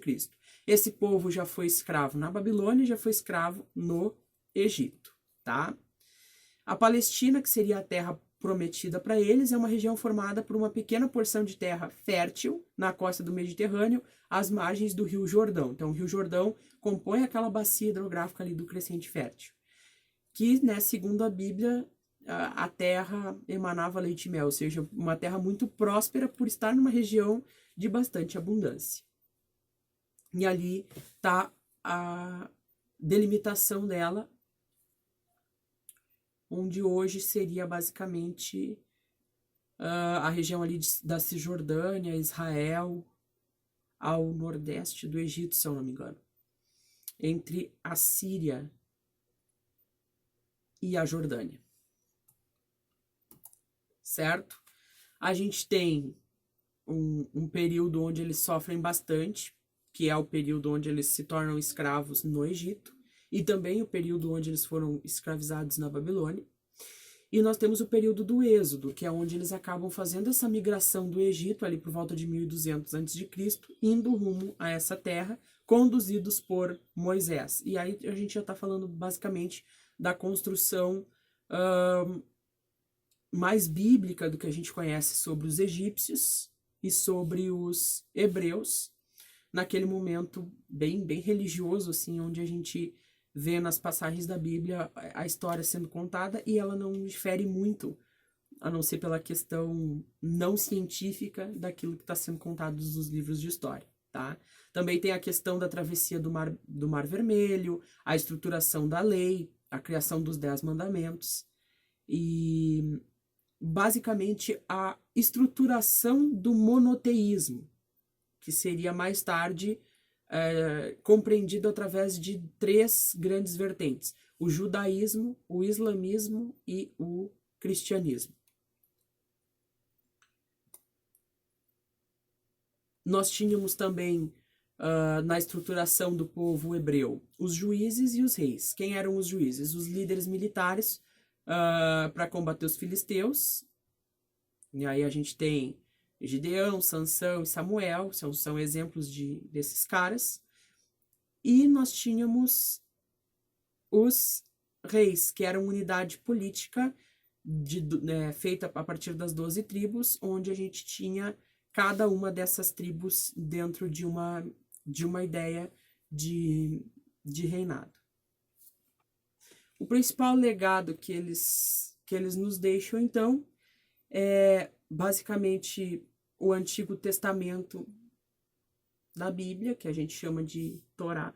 Speaker 1: Esse povo já foi escravo na Babilônia e já foi escravo no Egito, tá? A Palestina, que seria a terra prometida para eles, é uma região formada por uma pequena porção de terra fértil na costa do Mediterrâneo, às margens do Rio Jordão. Então, o Rio Jordão compõe aquela bacia hidrográfica ali do Crescente Fértil, que, né, segundo a Bíblia, a terra emanava leite e mel, ou seja, uma terra muito próspera por estar numa região de bastante abundância. E ali está a delimitação dela, onde hoje seria basicamente a região ali da Cisjordânia, Israel, ao nordeste do Egito, se eu não me engano, entre a Síria e a Jordânia. Certo? A gente tem um período onde eles sofrem bastante, que é o período onde eles se tornam escravos no Egito, e também o período onde eles foram escravizados na Babilônia. E nós temos o período do Êxodo, que é onde eles acabam fazendo essa migração do Egito, ali por volta de 1200 a.C., indo rumo a essa terra, conduzidos por Moisés. E aí a gente já está falando basicamente da construção mais bíblica do que a gente conhece sobre os egípcios e sobre os hebreus, naquele momento bem religioso, assim, onde a gente vê nas passagens da Bíblia a história sendo contada e ela não difere muito, a não ser pela questão não científica daquilo que está sendo contado nos livros de história, tá? Também tem a questão da travessia do Mar Vermelho, a estruturação da lei, a criação dos 10 mandamentos e basicamente a estruturação do monoteísmo, que seria mais tarde compreendido através de 3 grandes vertentes: o judaísmo, o islamismo e o cristianismo. Nós tínhamos também, na estruturação do povo hebreu, os juízes e os reis. Quem eram os juízes? Os líderes militares para combater os filisteus. E aí a gente tem Gideão, Sansão e Samuel, são exemplos desses caras. E nós tínhamos os reis, que eram unidade política feita a partir das 12 tribos, onde a gente tinha cada uma dessas tribos dentro de uma ideia de reinado. O principal legado que eles nos deixam, então, é basicamente o Antigo Testamento da Bíblia, que a gente chama de Torá.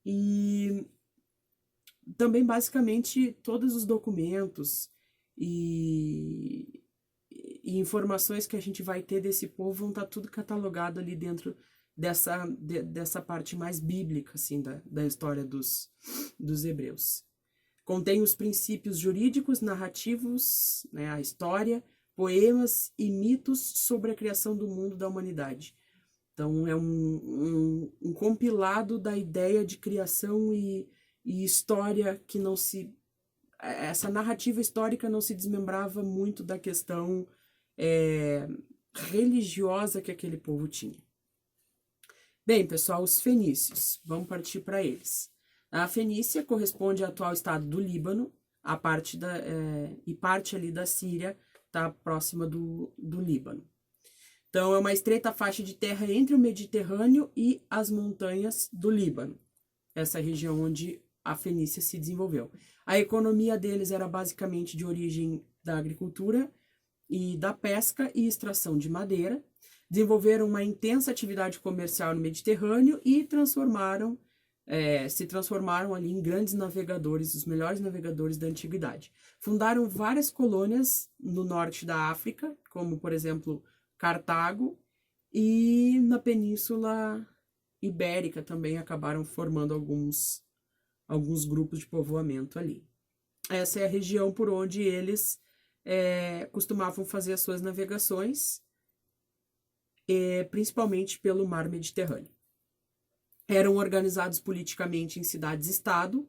Speaker 1: E também, basicamente, todos os documentos e informações que a gente vai ter desse povo vão estar tudo catalogado ali dentro dessa parte mais bíblica, assim, da história dos hebreus. Contém os princípios jurídicos, narrativos, né, a história, poemas e mitos sobre a criação do mundo da humanidade. Então, é um compilado da ideia de criação e história que não se... Essa narrativa histórica não se desmembrava muito da questão religiosa que aquele povo tinha. Bem, pessoal, os fenícios. Vamos partir para eles. A Fenícia corresponde ao atual estado do Líbano, e parte ali da Síria está próxima do Líbano. Então, é uma estreita faixa de terra entre o Mediterrâneo e as montanhas do Líbano, essa região onde a Fenícia se desenvolveu. A economia deles era basicamente de origem da agricultura e da pesca e extração de madeira. Desenvolveram uma intensa atividade comercial no Mediterrâneo e se transformaram ali em grandes navegadores, os melhores navegadores da antiguidade. Fundaram várias colônias no norte da África, como, por exemplo, Cartago, e na Península Ibérica também acabaram formando alguns grupos de povoamento ali. Essa é a região por onde eles costumavam fazer as suas navegações, principalmente pelo mar Mediterrâneo. Eram organizados politicamente em cidades-estado,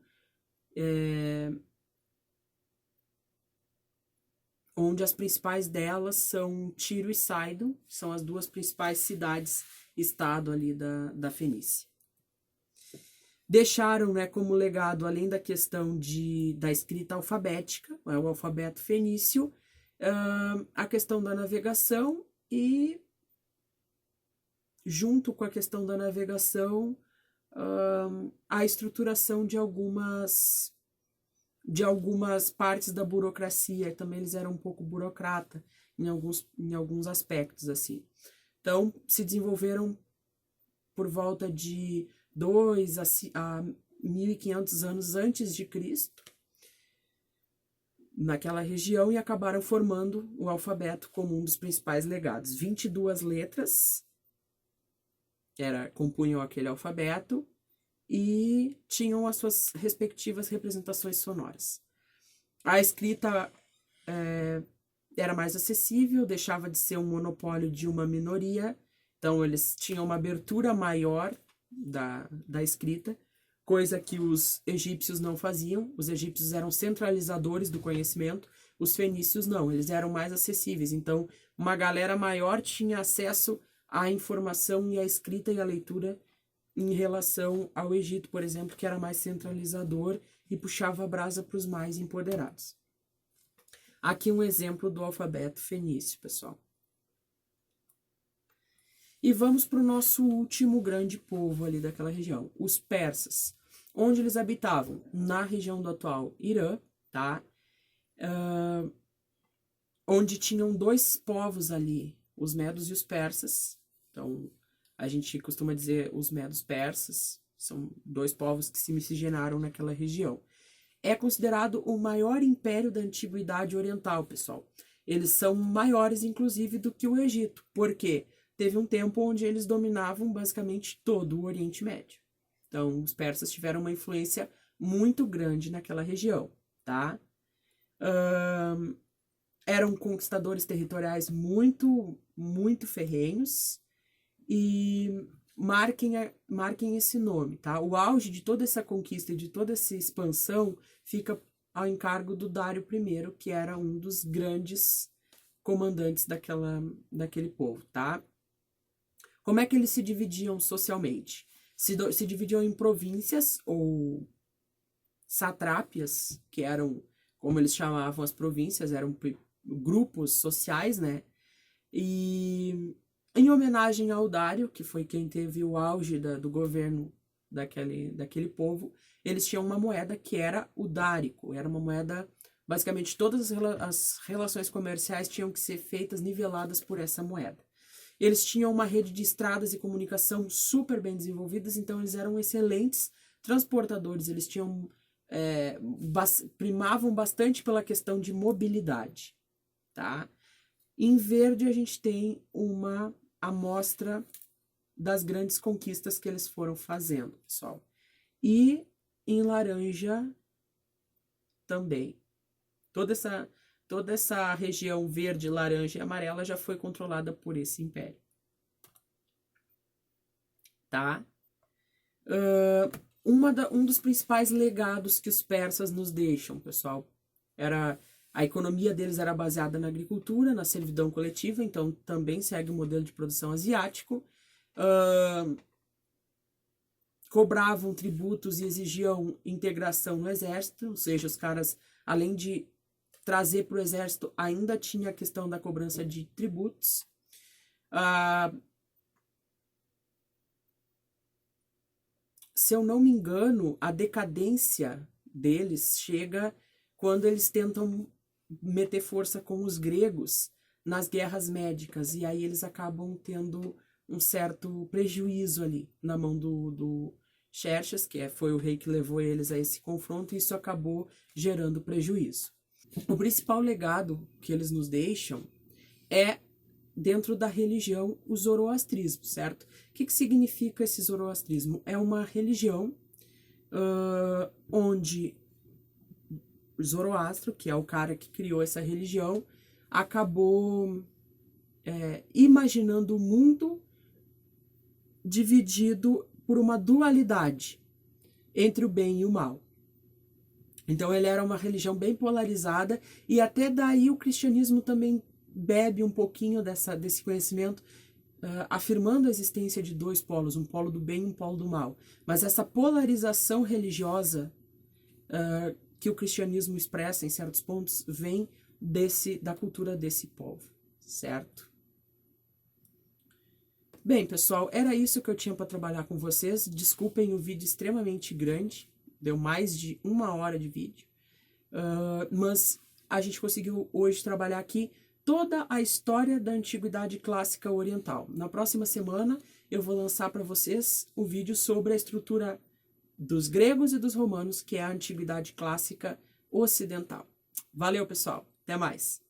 Speaker 1: onde as principais delas são Tiro e Sidon, são as duas principais cidades-estado ali da Fenícia. Deixaram, né, como legado, além da questão da escrita alfabética, o alfabeto fenício, a questão da navegação e, junto com a questão da navegação, a estruturação de algumas partes da burocracia. Também eles eram um pouco burocrata em alguns aspectos, assim. Então, se desenvolveram por volta de 2 a 1.500 anos antes de Cristo, naquela região, e acabaram formando o alfabeto como um dos principais legados. 22 letras compunham aquele alfabeto e tinham as suas respectivas representações sonoras. A escrita era mais acessível, deixava de ser um monopólio de uma minoria, então eles tinham uma abertura maior da escrita, coisa que os egípcios não faziam. Os egípcios eram centralizadores do conhecimento, os fenícios não, eles eram mais acessíveis. Então, uma galera maior tinha acesso à informação e à escrita e à leitura em relação ao Egito, por exemplo, que era mais centralizador e puxava a brasa para os mais empoderados. Aqui um exemplo do alfabeto fenício, pessoal. E vamos para o nosso último grande povo ali daquela região, os persas. Onde eles habitavam? Na região do atual Irã, tá? Onde tinham 2 povos ali, os medos e os persas. Então, a gente costuma dizer os medos persas, são 2 povos que se miscigenaram naquela região. É considerado o maior império da antiguidade oriental, pessoal. Eles são maiores, inclusive, do que o Egito. Por quê? Teve um tempo onde eles dominavam basicamente todo o Oriente Médio. Então, os persas tiveram uma influência muito grande naquela região, tá? Eram conquistadores territoriais muito, muito ferrenhos, e marquem esse nome, tá? O auge de toda essa conquista e de toda essa expansão fica ao encargo do Dário I, que era um dos grandes comandantes daquele povo, tá? Como é que eles se dividiam socialmente? Se dividiam em províncias ou satrápias, que eram, como eles chamavam as províncias, eram grupos sociais, né? E em homenagem ao Dário, que foi quem teve o auge do governo daquele povo, eles tinham uma moeda que era o dárico. Era uma moeda, basicamente todas as relações comerciais tinham que ser feitas, niveladas por essa moeda. Eles tinham uma rede de estradas e comunicação super bem desenvolvidas, então eles eram excelentes transportadores. Eles tinham primavam bastante pela questão de mobilidade, tá? Em verde a gente tem uma amostra das grandes conquistas que eles foram fazendo, pessoal. E em laranja também. Toda essa região verde, laranja e amarela já foi controlada por esse império. Tá? Um dos principais legados que os persas nos deixam, pessoal, a economia deles era baseada na agricultura, na servidão coletiva, então também segue o modelo de produção asiático. Cobravam tributos e exigiam integração no exército, ou seja, os caras, além de trazer para o exército, ainda tinha a questão da cobrança de tributos. Se eu não me engano, a decadência deles chega quando eles tentam meter força com os gregos nas guerras médicas, e aí eles acabam tendo um certo prejuízo ali na mão do Xerxes, que foi o rei que levou eles a esse confronto, e isso acabou gerando prejuízo. O principal legado que eles nos deixam é dentro da religião, o zoroastrismo, certo? O que significa esse zoroastrismo? É uma religião onde Zoroastro, que é o cara que criou essa religião, acabou imaginando o mundo dividido por uma dualidade entre o bem e o mal. Então ele era uma religião bem polarizada, e até daí o cristianismo também bebe um pouquinho desse conhecimento, afirmando a existência de dois polos, um polo do bem e um polo do mal. Mas essa polarização religiosa que o cristianismo expressa em certos pontos vem da cultura desse povo, certo? Bem, pessoal, era isso que eu tinha para trabalhar com vocês. Desculpem o vídeo extremamente grande, deu mais de 1 hora de vídeo, mas a gente conseguiu hoje trabalhar aqui toda a história da Antiguidade Clássica Oriental. Na próxima semana eu vou lançar para vocês o vídeo sobre a estrutura dos gregos e dos romanos, que é a Antiguidade Clássica Ocidental. Valeu, pessoal. Até mais.